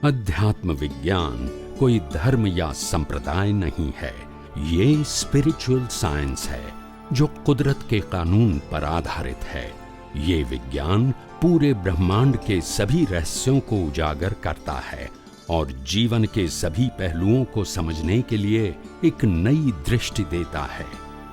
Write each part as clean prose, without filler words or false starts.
अध्यात्म विज्ञान कोई धर्म या संप्रदाय नहीं है, ये स्पिरिचुअल साइंस है जो कुदरत के कानून पर आधारित है। ये विज्ञान पूरे ब्रह्मांड के सभी रहस्यों को उजागर करता है और जीवन के सभी पहलुओं को समझने के लिए एक नई दृष्टि देता है।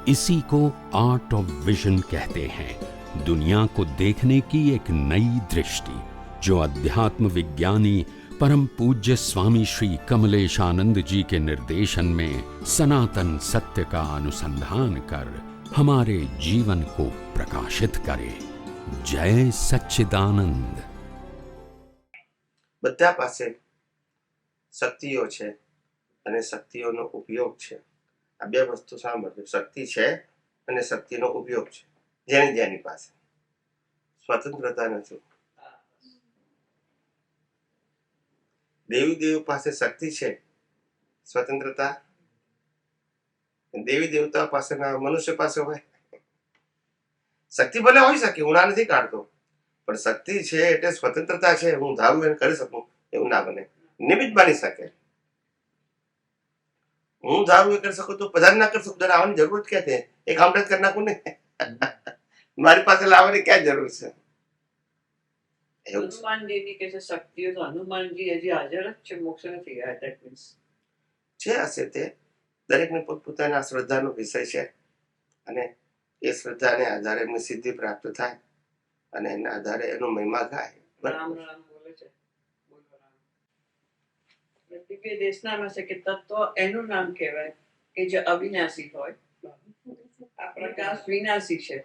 इसी को आर्ट ऑफ विजन कहते हैं, दुनिया को देखने की एक नई दृष्टि, जो अध्यात्म विज्ञानी परम पूज्य स्वामी श्री कमलेशानंद जी के निर्देशन में सनातन सत्य का अनुसंधान कर हमारे जीवन को प्रकाशित करे। जय सच्चिदानंद। બધા પાસે શક્તિઓ છે અને શક્તિઓનો ઉપયોગ છે। આ બે વસ્તુ સાંભળજો, શક્તિ છે અને શક્તિનો ઉપયોગ છે। જેની પાસે સ્વતંત્રતા નથી। દેવી દેવ પાસે શક્તિ છે, સ્વતંત્રતા દેવી દેવતા પાસે ના મનુષ્ય પાસે હોય। શક્તિ ભલે હોઈ શકે, હું ના નથી કાઢતો, પણ શક્તિ છે એટલે સ્વતંત્રતા છે, હું ધારું એને કરી શકું એવું ના બને। નિમિત્ત બની શકે, હું ધારું એ કરી શકું તો બધા ના કરી શકું, જરા આવવાની જરૂર ક્યાં છે? એક આમરેજ કરી નાખું ને, મારી પાસે લાવવાની ક્યાં જરૂર છે? હનુમાનજીની કે છે શક્તિઓ, તો હનુમાનજી હજી હાજર જ છે, મોક્ષ નથી ગયા. ધેટ મીન્સ છે હશે તે દરેકને પોતપોતાના શ્રદ્ધાનો વિષય છે અને એ શ્રદ્ધાને આધારે એમને સિદ્ધિ પ્રાપ્ત થાય અને એના આધારે એનો મહિમા ગાય। રામ રામ બોલે છે, બોલો રામ। દિવ્ય દેશનામાં છે કે તત્વ એનું નામ કહેવાય કે જે અવિનાશી હોય। આ પ્રકાશ વિનાશી છે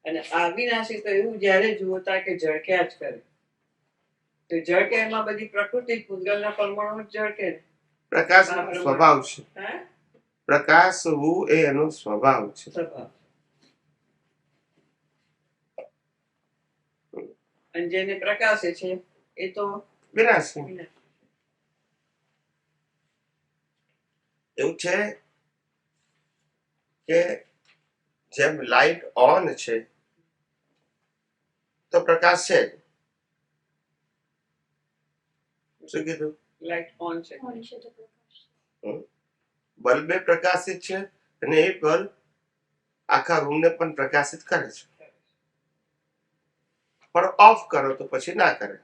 અને અવિનાશી તો એવું જ્યારે જુઓ કે ઝળક્યા જ કરે। તો ઝળકે એમાં બધી પ્રકૃતિ પૂતગલના પરમાણુ જ ઝળકે। પ્રકાશનો સ્વભાવ છે, પ્રકાશવું એ એનો સ્વભાવ છે। અને જેને પ્રકાશે છે એ તો વિનાશી। એવું છે કે જેમ લાઈટ ઓન છે તો પ્રકાશ છે। શું કીધું? લાઈટ ઓન છે, બલ્બે પ્રકાશિત છે અને એ બલ્બ આખા રૂમને પણ પ્રકાશિત કરે છે, પણ ઓફ કરો તો પછી ના કરે।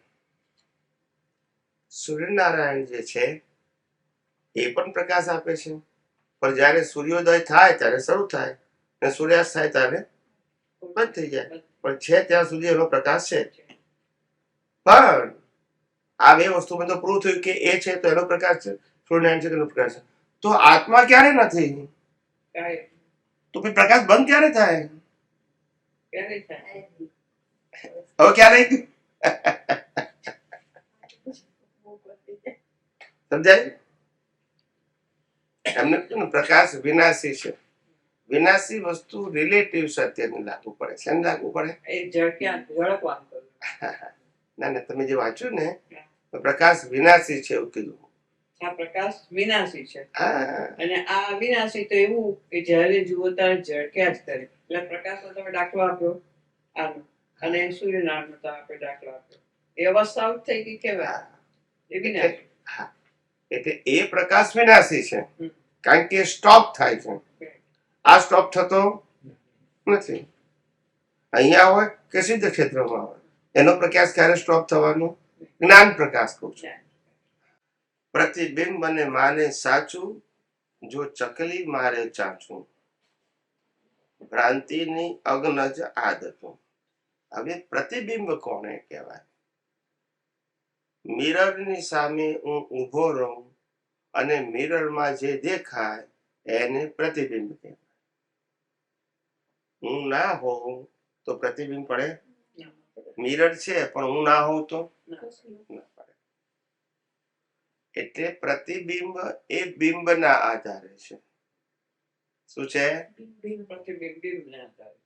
સૂર્યનારાયણ જે છે એ પણ પ્રકાશ આપે છે, પણ જયારે સૂર્યોદય થાય ત્યારે શરૂ થાય અને સૂર્યાસ્ત થાય ત્યારે બંધ થઈ જાય, પણ છે ત્યાં સુધી એનો પ્રકાશ છે। પણ આ બે વસ્તુ બધું પ્રૂવ થયું કે એ છે તો એનો પ્રકાશ છે, સૂર્યનારાયણ છે તેનો પ્રકાશ છે। તો આત્મા ક્યારે નથી તો પછી પ્રકાશ બંધ ક્યારે થાય? હવે ક્યારે સમજાય? એમને પ્રકાશ વિનાશી છે, વિનાશી વસ્તુ રિલેટિવ સત્યને લાગુ પડે છે। એને લાગુ પડે ના ના, તમે જે વાંચ્યું ને પ્રકાશ વિનાશી છે એવું કીધું। આ પ્રકાશ વિનાશી છે અને આ અવિનાશી તો એવું કે જ્યારે જુઓ ત્યારે ઝળક્યા જ કરે। એટલે પ્રકાશનો તમે દાખલો આપ્યો આનો, અને સૂર્યનારાયણનો તમે આપણે દાખલો આપ્યો, એ અવસ્થા થઈ ગઈ કેવાય એ વિનાશી। એટલે એ પ્રકાશ વિનાશી છે કારણ કે સ્ટોપ થાય છે, આ સ્ટોપ થતો નથી। અહીંયા હોય કે સિદ્ધ ક્ષેત્રમાં હોય, એનો પ્રકાશ ક્યારે સ્ટોપ થવાનો? જ્ઞાન પ્રકાશ કહું છું। પ્રતિબિંબ અને માને સાચું, જો ચકલી મારે ચાચું, ભ્રાંતિની અગ્નજ આદતો। હવે પ્રતિબિંબ કોને કહેવાય? મિરરની સામે હું ઊભો રહું અને મિરરમાં જે દેખાય એને પ્રતિબિંબ કહેવાય। હું ના હોઉં તો પ્રતિબિંબ પડે? મિરર છે પણ હું ના હોઉં તો ના પડે। એટલે પ્રતિબિંબ એ બિંબના આધારે છે। શું છે?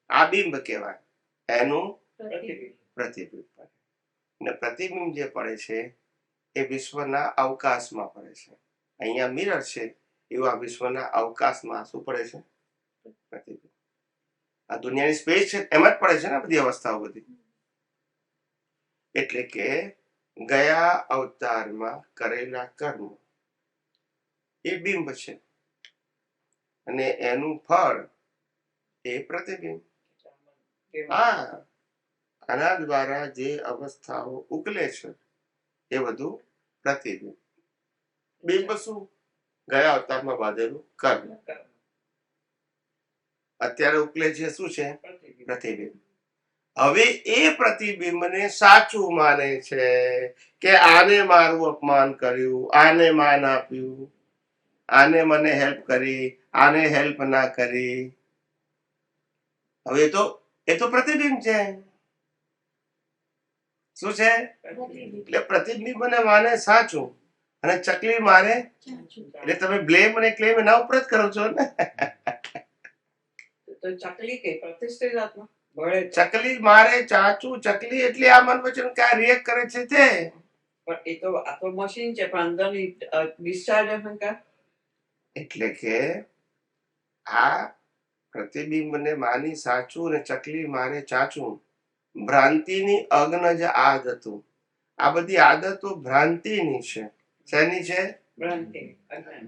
આ બિંબ કહેવાય, એનું પ્રતિબિંબ પડે। ને પ્રતિબિંબ જે પડે છે એ વિશ્વના અવકાશમાં પડે છે। અહીંયા મિરર છે એવું આ વિશ્વના અવકાશમાં શું પડે છે? પ્રતિબિંબ। આ દુનિયાની સ્પેસ છે એમાં જ પડે છે ને બધી અવસ્થાઓ બધી। એટલે કે ગયા અવતારમાં કરેલા કર્મ એ બિંબ છે અને એનું ફળ એ પ્રતિબિંબ. હા, આના દ્વારા જે અવસ્થાઓ ઉકલે છે એ બધું પ્રતિબિંબ. બિંબ શું? ગયા અવતારમાં બાંધેલું કર્મ. અત્યારે ઉકલે છે શું છે? પ્રતિબિંબ. હવે એ પ્રતિબિંબને સાચું માને છે કે આને મારું અપમાન કર્યું, આને માન આપ્યું, આને મને હેલ્પ કરી, આને હેલ્પ ના કરી. હવે એ તો પ્રતિબિંબ છે. શું છે? એટલે પ્રતિબિંબને માને સાચું અને ચકલી મારે, એટલે તમે બ્લેમ અને ક્લેમ એના ઉપર જ કરો છો ને. તો ચકલી કે પ્રતિષ્ઠિત આત્મા ભળે છે. ચકલી મારે ચાચું, ચકલી એટલે આ મન વચન ક્યાં રિએક્ટ કરે છે તે. પણ એ તો આ તો મશીન છે, પણ અંદરની ડિસ્ચાર્જ અહંકાર. એટલે કે આ પ્રતિબિંબને માની સાચું અને ચકલી મારે ચાચું, ભ્રાંતિની અગ્ન જ આદતો. આ બધી આદતો ભ્રાંતિની છે. શેની છે? ભ્રાંતિ, અજ્ઞાન.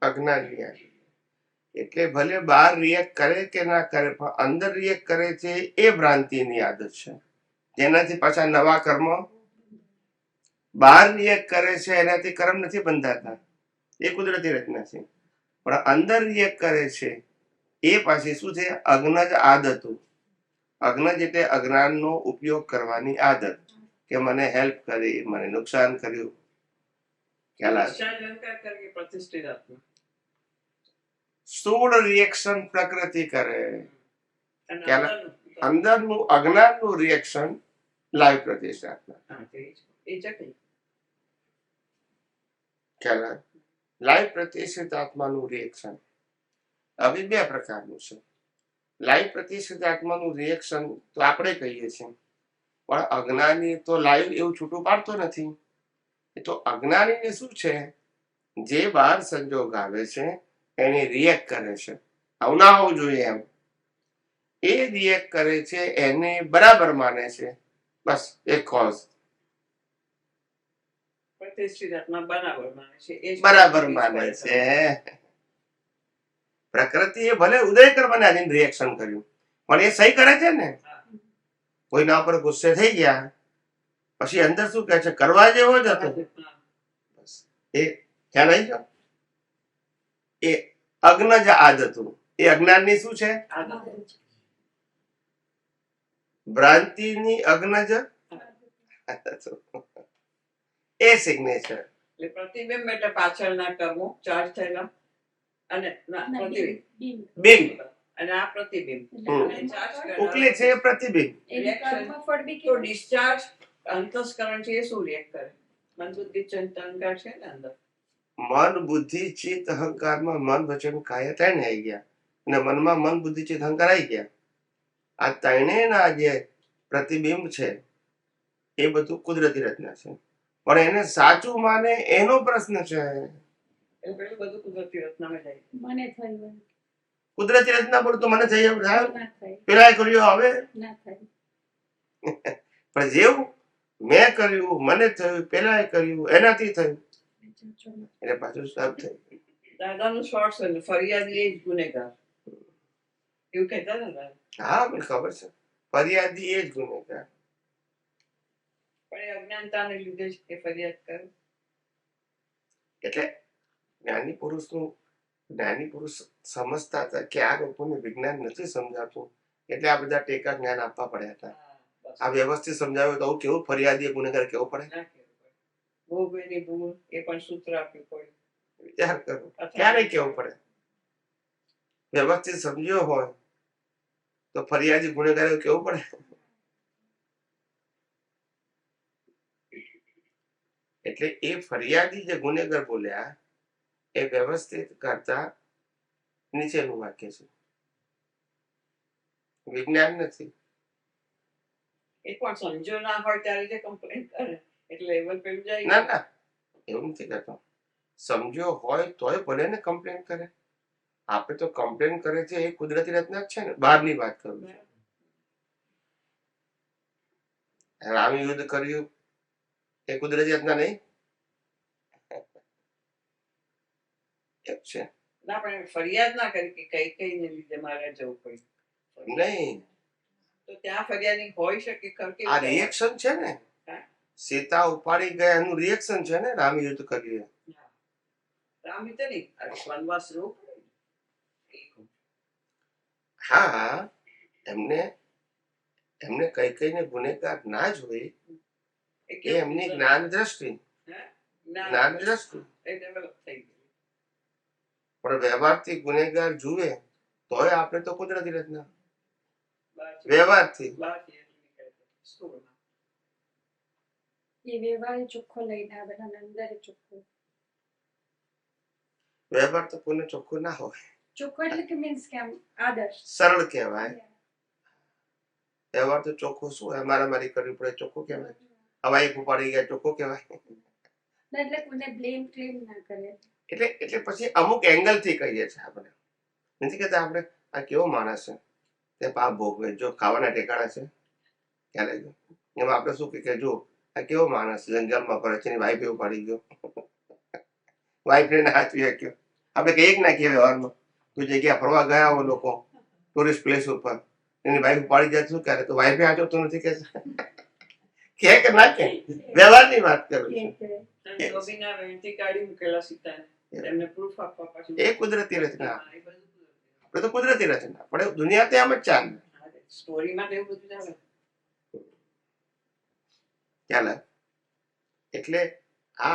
અજ્ઞાનની. એટલે ભલે બહાર રિએક્ટ કરે કે ના કરે, પણ અંદર રિએક્ટ કરે છે એ ભ્રાંતિની આદત છે. જેનાથી પાછા નવા કર્મ, બહાર રિએક્ટ કરે છે એનાથી કર્મ નથી બંધાતા, એ કુદરતી રચના છે. પણ અંદર રિએક્ટ કરે છે એ પાછી શું છે? અજ્ઞજ આદતો. અજ્ઞજ એટલે અજ્ઞાનનો ઉપયોગ કરવાની આદત, કે મને હેલ્પ કરી, મને નુકસાન કર્યું. ખ્યાલ આવે? ડિસ્ચાર્જ અહંકાર કરે પ્રતિષ્ઠિત આત્મા. સ્થૂળ રિએક્શન પ્રકૃતિ કરે, અને ખ્યાલ? અંદરનું- અંદરનું અજ્ઞાનનું રિએક્શન લાઈવ પ્રતિષ્ઠાત્મા. હા, તે જ. એ ચકલી. ખ્યાલ આવે? લાઈવ પ્રતિષ્ઠિત આત્માનું રિએક્શન હવે બે પ્રકારનું છે. લાઈવ પ્રતિષ્ઠિત આત્માનું રિએક્શન તો આપણે કહીએ છીએ, પણ અજ્ઞાની તો લાઈવ એવું છૂટું પાડતો નથી. એ તો અજ્ઞાનીને શું છે? જે બહાર સંજોગ આવે છે એની રિએક્ટ કરે છે. આવું ના હોવું જોઈએ એમ. એ રિએક્ટ કરે છે એને બરાબર માને છે. બસ એક કોઝ પ્રતિષ્ઠિત આત્મા બરાબર માને છે. એ જ બરાબર પ્રતિષ્ઠિત માને પડે છે. પ્રકૃતિએ ભલે ઉદય કર્મને આધીન રિએક્શન કર્યું, પણ એ સહી કરે છે ને. કોઈના પર ગુસ્સે થઈ ગયા પછી અંદર શું કહે છે? કરવા જેવો જ હતો. હા. બસ એ ખ્યાલ આવી ગયો? એ અજ્ઞજ આદતો, એ અજ્ઞાનની શું છે? આદત. ભ્રાંતિની અજ્ઞજ આદતો. એ સિગ્નેચર. એટલે પ્રતિબિંબ એટલે પાછળના કર્મો ચાર્જ થયેલા, અને પ્રતિબિંબ, બિંબ અને આ પ્રતિબિંબ. હમ. અને charge કરનાર ઉકલે છે એ પ્રતિબિંબ. તો ડિસ્ચાર્જ અંતસ્કરણ છે એ શું રિએક્ટ કરે? મન બુદ્ધિ ચિત્ત અહંકાર છે ને અંદર. મન બુદ્ધિ ચિત્ત અહંકારમાં મન વચન કાયા ત્રણે આવી ગયા, અને મનમાં મન બુદ્ધિ ચિત્ત અહંકાર આવી ગયા. આ ત્રણેયના જે પ્રતિબિંબ છે એ બધું કુદરતી રચના છે, પણ એને સાચું માને એનો પ્રશ્ન છે. એટલે પેલું બધું કુદરતી રચનામાં જાય. મને થયું કુદરતી રચના બોલું તો મને થઈ એવું થાય, ના થાય પેલા કર્યું હવે, ના થાય પણ જેવું મેં કર્યું મને થયું, પેલા કર્યું એનાથી થયું, એટલે પાછું સબ થયું. દાદાનું શોર્ટ છે ને, ફરિયાદી એ જ ગુનેગાર, એવું કહેતા ને દાદા. હા મને ખબર છે, ફરિયાદી એ જ ગુનેગાર. પણ એ અજ્ઞાનતાને લીધે જ એ ફરિયાદ કરે. એટલે જ્ઞાની પુરુષ સમજતા હતા કે આ લોકોને વિજ્ઞાન નથી સમજાતું, એટલે આ બધા ટેકા જ્ઞાન આપવા પડ્યા હતા. હા, બસ. આ વ્યવસ્થિત સમજાવ્યું તો આવું કેવું ફરિયાદી ગુનેગાર કેવું પડે? ના કહેવું પડે. ભોગવીની ભૂલ એ પણ સૂત્ર આપ્યું પડ્યું. વિચાર કરો, ક્યારે કેવું પડે? વ્યવસ્થિત સમજ્યો હોય તો ફરિયાદી ગુનેગાર એવું કેવું પડે? એટલે એ ફરિયાદી જે ગુનેગાર બોલ્યા એ વ્યવસ્થિત કરતા નીચેનું વાક્ય છે, વિજ્ઞાન નથી. એ પણ સમજો ના હોય ત્યારે જે કમ્પ્લેન કરે એટલે લેવલ પેલું જાય. ના ના એવું નથી કરતો. સમજ્યો હોય તોય ભલે ને કમ્પ્લેન કરે. આપણે તો કમ્પ્લેન કરે છે એ કુદરતી રચના જ છે ને. બહારની વાત કરું છું. રામ યુદ્ધ કર્યું એ કુદરતી રચના નહીં એમ છે ના પણ એમ ફરિયાદ ના કરી કે કઈ કઈ ને લીધે મારે જવું પડ્યું નહીં તો ત્યાં ફરિયાદી હોઈ શકે ખરું કે આ રિએક્શન છે ને હા. સીતા ઉપાડી ગયા એનું રિએક્શન છે ને રામ યુદ્ધ કરીએ રામ રીતે નહીં વનવાસ જવું પડે હા એમને એમને કઈ કઈને ગુનેગાર ના જોઈ એ એમની જ્ઞાન દ્રષ્ટિ જ્ઞાન દ્રષ્ટિ એ ડેવલપ થઈ ગયું પણ વ્યવહારથી ગુનેગાર જુએ તોય આપણે તો કુદરતી રચના બહારથી- વ્યવહારથી બહારથી એટલું નીકળે છે. સ્થૂળમાં. એ વ્યવહાર ચોખ્ખો લઈને આવે અને અંદર ચોખ્ખો વ્યવહાર તો કોઈને ચોખ્ખું ના હોય ચોખ્ખો એટલે કે મીન્સ કે આમ આદર્શ સરળ કહેવાય વ્યવહાર તો ચોખ્ખું શું હોય મારામારી કરવી પડે ચોખ્ખું કહેવાય હવાઈ ઉપાડી ગયા ચોખ્ખું કહેવાય એટલે કોઈને બ્લેમ ક્લેમ ના કરે એટલે પછી અમુક એંગલ થી કહીએ છીએ આપણે નથી કહેતા આપણે આ કેવો માણસ છે તે પાપ ભોગવે જો ખાવાના ઠેકાણા છે ખ્યાલ આવી ગયો એમાં આપણે શું કે જો આ કેવો માણસ જંગલમાં ફરે છે એની વાઈફ એવું પાડી ગયો વાઈફ ને હાચવી શક્યો આપણે કહીએ કે ના કહીએ વ્યવહારમાં કોઈ જગ્યા ફરવા ગયા હોય લોકો ટુરિસ્ટ પ્લેસ ઉપર એની વાઈફ પાડી જાય શું ક્યારે તો વાઈફે હાચવતું નથી કે ના કે વ્યવહારની વાત કરું છું અને ધોબીના વેણથી કાઢી મૂકેલા સીતાને એમને પ્રૂફ આપવા પાછું એ કુદરતી રચના હા, એ બધું કુદરતી. આપણે તો કુદરતી રચના પણ દુનિયા તો એમ જ ચાલે હા, સ્ટોરીમાં તો એવું બધું ચાલે ચાલે એટલે આ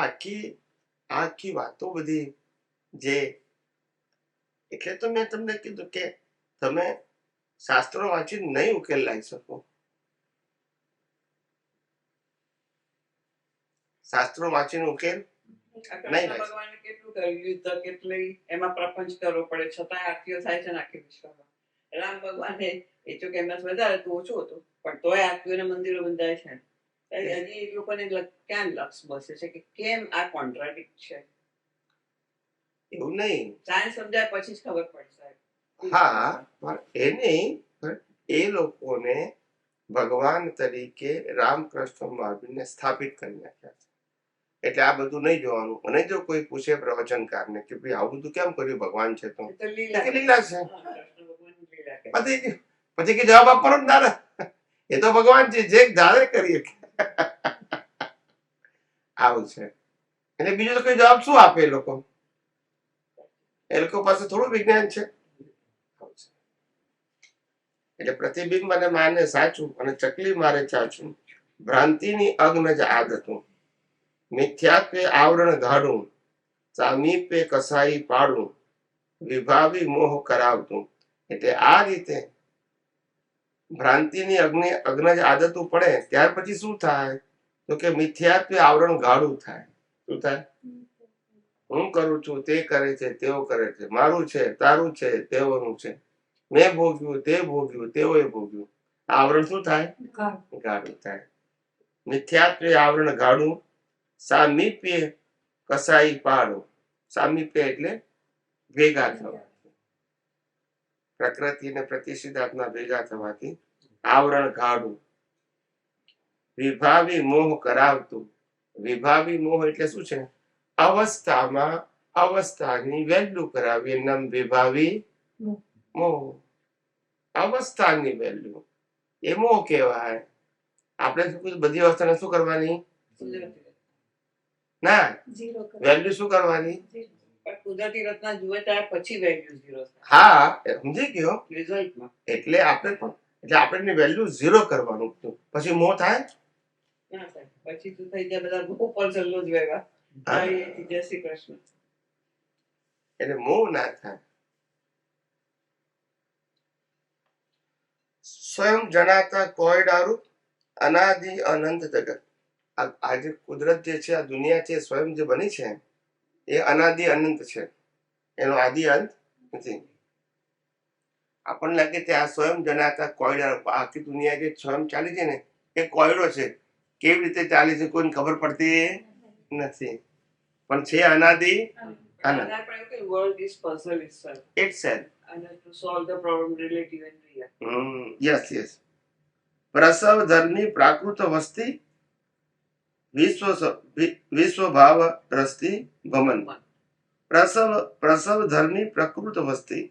આખી વાતો બધી જે એટલે તો મેં તમને કીધું કે તમે શાસ્ત્રો વાંચી નહીં ઉકેલ લાવી શકો શાસ્ત્રો વાંચીને ઉકેલ આ નહીં કૃષ્ણ ભાઈ. ભગવાને કેટલું કર્યું યુદ્ધ કેટલી એમાં પ્રપંચ કરવો પડે છતાં આરતીઓ થાય છે ને આખી વિશ્વમાં રામ ભગવાને એ જો કે એમનાથી વધારે તો ઓછું હતું પણ તોય આરતીઓના મંદિરો બંધાય છે હજી એ લોકોને ક્યાં લક્ષ બસે છે કે કેમ આ કોન્ટ્રાડિક્ટ છે એવું નહીં સાયન્સ સમજાય પછી જ ખબર પડશે હા પણ એ નહીં પણ એ લોકોને ભગવાન તરીકે રામકૃષ્ણ મહાવીરને સ્થાપિત કરી નાખ્યા છે એટલે આ બધું નહીં જોવાનું અને જો કોઈ પૂછે પ્રવચનકારને કે ભાઈ આવું બધું કેમ કર્યું ભગવાન છે તો એ તો લીલા કે લીલા છે હા, કૃષ્ણ ભગવાનની લીલા કહે. પતી ગયું. પછી કે જવાબ આપવાનો જ ના રહે. એ તો ભગવાન છે જે ધારે કરીએ આવું છે એટલે બીજું તો કોઈ જવાબ શું આપે એ લોકો પાસે થોડું વિજ્ઞાન છે આવું છે. એટલે પ્રતિબિંબ અને માને સાચું અને ચકલી મારે ચાચું ભ્રાંતિની અગ્ન જ આદતું મિથ્યાત્વે આવરણ ગાઢું સામીપે કસાઈ પાડું વિભાવી મોહ કરાવતું એટલે આ રીતે ભ્રાંતિની અગ્ન જ આદતું પડે ત્યાર પછી શું થાય તો કે મિથ્યાત્વે આવરણ ગાઢું થાય શું થાય હું કરું છું તે કરે છે તેઓ કરે છે મારું છે તારું છે તેઓનું છે મેં ભોગ્યું તે ભોગ્યું તેઓએ ભોગ્યું આવરણ શું થાય ગાઢું થાય મિથ્યાત્વે આવરણ ગાઢું સામીપ્ય કસાઈ પાડું સામીપ્ય એટલે ભેગા થવા પ્રકૃતિ અને પ્રતિષ્ઠિતાત્મા ભેગા થવાથી આવરણ ગાઢું વિભાવી મોહ કરાવતું વિભાવી મોહ એટલે શું છે અવસ્થામાં અવસ્થાની વેલ્યુ કરાવી નામ વિભાવી મોહ અવસ્થાની વેલ્યુ એ મોહ કહેવાય આપણે શું કીધું બધી અવસ્થાને શું કરવાની કુદરતી ના ઝીરો કરે વેલ્યુ શું કરવાની પણ કુદરતી રચના જુએ ત્યાર પછી વેલ્યુ ઝીરો થાય હા સમજી ગયો રિઝલ્ટમાં એટલે આપણે વેલ્યુ ઝીરો કરવાનું પછી મોહ થાય ના થાય પછી શું થઈ જાય બધા ઉપર ચલ્લો જ વેવા હા. જય શ્રી કૃષ્ણ એટલે મોહ ના થાય સ્વયં જણાતા કોયડારું અનાદિ અનંત જગત આ જે કુદરત જે છે આ દુનિયા છે સ્વયં જે બની છે એ અનાદિ અનંત છે એનો આદિ અંત નથી આપણને લાગે કે આ સ્વયં જણાતા કોયડા આખી દુનિયા જે સ્વયં ચાલી છે ને એ કોયડો છે કેવી રીતે ચાલે છે કોઈને ખબર પડતી નથી પણ છે અનાદિ અનંત આધાર પર એવું કે world is puzzle itself itself and to solve the problem relative and real યસ પ્રસવ ધર્મી પ્રાકૃત વસ્તી વિશ્વ ભાવ રસ્તી ભમન પ્રસવ ધર્મી પ્રકૃત વસ્તી.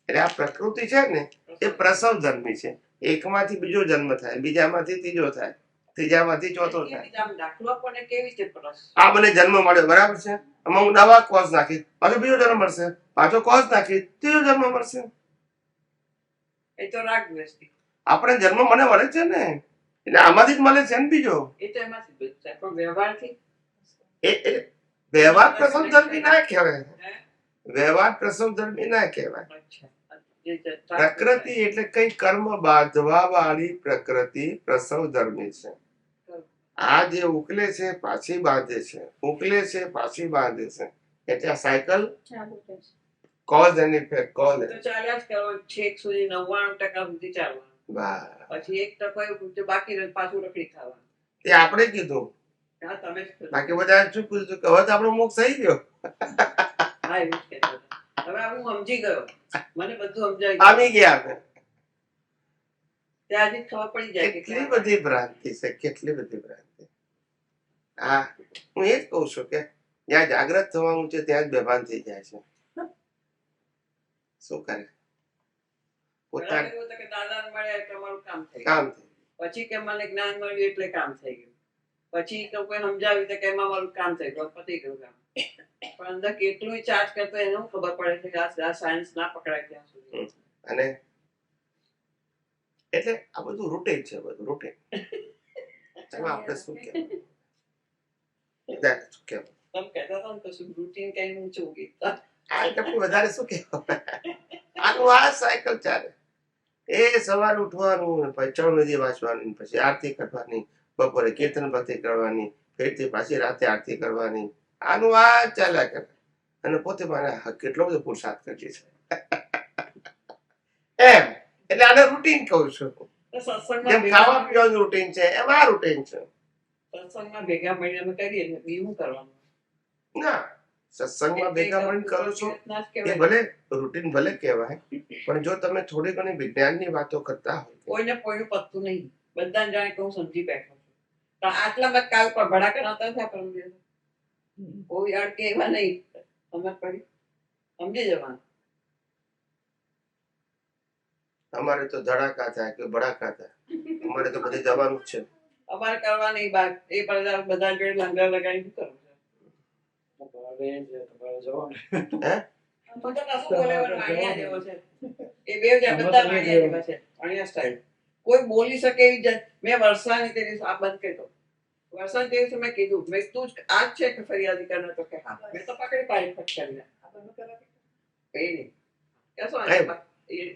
એટલે આ પ્રકૃતિ છે ને એ પ્રસવ ધર્મી છે. એકમાંથી બીજો જન્મ થાય, બીજામાંથી ત્રીજો થાય, ત્રીજામાંથી ચોથો થાય. આમ દાખલો આપણને કેવી રીતે પ્રસ આ મને જન્મ મળ્યો, બરાબર છે. આમાં હું નવા કોષ નાખી, પાછો બીજો જન્મ મળશે, પાછો કોષ નાખી, ત્રીજો જન્મ મળશે. એ તો રાગ દ્વેષથી આપણે જન્મ મને મળે છે ને, એટલે આમાંથી જ મળે છે ને બીજો. એ તો એમાંથી જ છે, પણ વ્યવહારથી એ વ્યવહાર પ્રસવ ધર્મી ના કહેવાય. હે? વ્યવહાર પ્રસવ ધર્મી ના કહેવાય. અચ્છા. એ જે પ્રકૃતિ એટલે કઈ કર્મ બાંધવા વાળી પ્રકૃતિ પ્રસવ ધર્મી છે. આ જે ઉકલે છે પાછી બાંધે છે, ઉકલે છે પાછી બાંધે છે. એટલે આ સાયકલ ચાલુ રહેશે. કોઝ એન્ડ ઇફેક્ટ, કોઝ તો ચાલ્યા જ કરો છેક સુધી 99% સુધી ચાલવાનું. બસ પછી 1% એવું જે બાકી રહે પાછું રખડી ખાવાનું. એ આપણે કીધું. હા તમે જ કરો. બાકી બધા શું કીધું કે હવે તો આપણો મોક્ષ થઈ ગયો, હા એવું જ કહેતા હતા. હવે હું સમજી ગયો, મને બધું સમજાય આવી ગયા આપણે. ત્યાંથી જ ખબર પડી જાય કે કેટલી બધી ભ્રાંતિ છે, કેટલી બધી ભ્રાંતિ. હા, હું એ જ કહું છું કે જ્યાં જાગ્રત થવાનું છે ત્યાં જ બેભાન થઈ જાય છે. શું કરે? પોતાનું એવું હતું કે દાદાને મળ્યા એટલે અમારું કામ થઈ ગયું. કામ થઈ પછી કે મને જ્ઞાન મળ્યું એટલે કામ થઈ ગયું. પછી તો કોઈ સમજાવ્યું તો કે એમાં મારું કામ થઈ ગયું, પતી ગયું કામ. પણ અંદર કેટલું ચાર્જ કરતો એને શું ખબર પડે છે કે આ સાયન્સ ના પકડાય ત્યાં સુધી. અને એટલે આ બધું રૂટીન છે, બધું રૂટીન. એમાં આપણે શું કહેવું? શું કહેવું? તમે કહેતા હતા ને તો શું રૂટીન કઈ ઊંચું ગીત. આ કરતા વધારે શું કહેવું? આનું આ સાયકલ ચાલે. એ સવારે ઉઠવાનું, પછી ચૌર્ણવિધિ વાંચવાની, પછી આરતી કરવાની, બપોરે કીર્તન ભક્તિ કરવાની, ફેરથી પાછી રાતે આરતી કરવાની. આનું આ ચાલ્યા કરે. અને પોતે મારા કેટલો બધો પુરુષાર્થ કરીએ છે એમ. એટલે આને રૂટીન કહું છું. જેમ ખાવા પીવાનું રૂટીન છે એમ આ રૂટીન છે. સત્સંગમાં ભેગા મળીને અમે કરીએ ને બીજું કરવાનું. ના, સત્સંગમાં ભેગા મળીને કરો છો ના જ એ કહેવાય. ભલે રૂટીન ભલે કહેવાય, પણ જો તમે થોડી ઘણી વિજ્ઞાનની વાતો કરતા હોય કોઈને કોઈનું પત્તું નહીં. બધાને જાણે કે હું સમજી બેઠો છું. પણ આટલામાં કાલ પર ભડાકા નહોતા થયા પરમ દિવસે. કોઈ અડકે એવા નહીં. સમજ પડી? સમજી જવાનું. અમારે તો ધડાકા થાય કે ભડાકા થાય, અમારે તો બધે જવાનું જ છે. અમારે કરવા નહીં બાર. એ બધા જોડે લંગર લગાવીને શું કરવું છે? બધા કશું બોલે પણ વાણિયા જેવો છે. એ બે જ બધા વાણિયા જેવા છે. વાણિયા style. કોઈ બોલી શકે એવી જ. મેં વર્ષાની તે દિવસે આ બંધ કર્યો. વર્ષાની તે દિવસે મેં કીધું, મેં તું જ આ જ છે કે ફરિયાદી કરનાર? તો કે હા. મેં તો પકડી પાડી ફટ કરીને. એ નહીં. કહેશો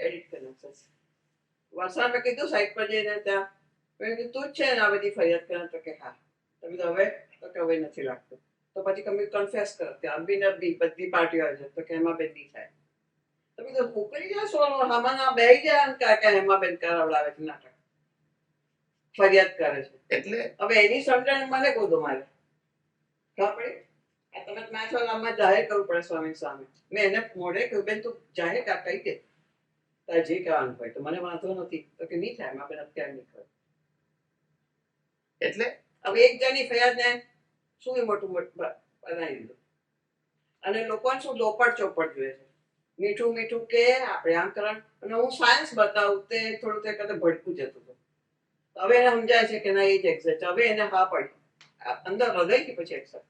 એડિટ કરી નાખશે. વર્ષા મેં કીધું સાઈડ પર જઈને ત્યાં મેં કીધું તું જ છે ને આ બધી ફરિયાદ કરનાર? તો કે હા. તો કીધું હવે? તો કે હવે નથી લાગતું. તો પછી તમે કન્ફેસ કરો કે અબી ને બી બધી પાર્ટીઓ આવે છે તો કે એમાં બેન નહીં થાય. તો કીધું ઉકળી જાય સોનો આમાં ના બેહી જાય કે એમાં બેન કરાવડાવે છે નાટક, ફરિયાદ કરે છે. એટલે હવે એની સમજણ મને ગોદો મારે ખબર પડી. આ તમે મેં જાહેર કરવું પડે સ્વામી સામે. મેં એને મોઢે કહ્યું બેન તું જાહેર કહી દે તારે જે કહેવાનું હોય. તો મને વાંધો નથી. તો કે નહીં થાય એમાં બેન અત્યારે નહીં કરે. એટલે હવે એક જણની ફરિયાદને શું મોટું બનાવી દીધું. અને લોકોને શું લોપડ ચોપડ જોઈએ છે. મીઠું મીઠું કે આપણે આમ કરવાનું. અને હું સાયન્સ બતાવું તે થોડું તે કદાચ ભડકું જતું હતું. હવે એને સમજાય છે કે ના એ જ એક્ઝેક્ટ. હવે એને હા પડી અંદર હૃદયથી પછી એક્સેપ્ટ.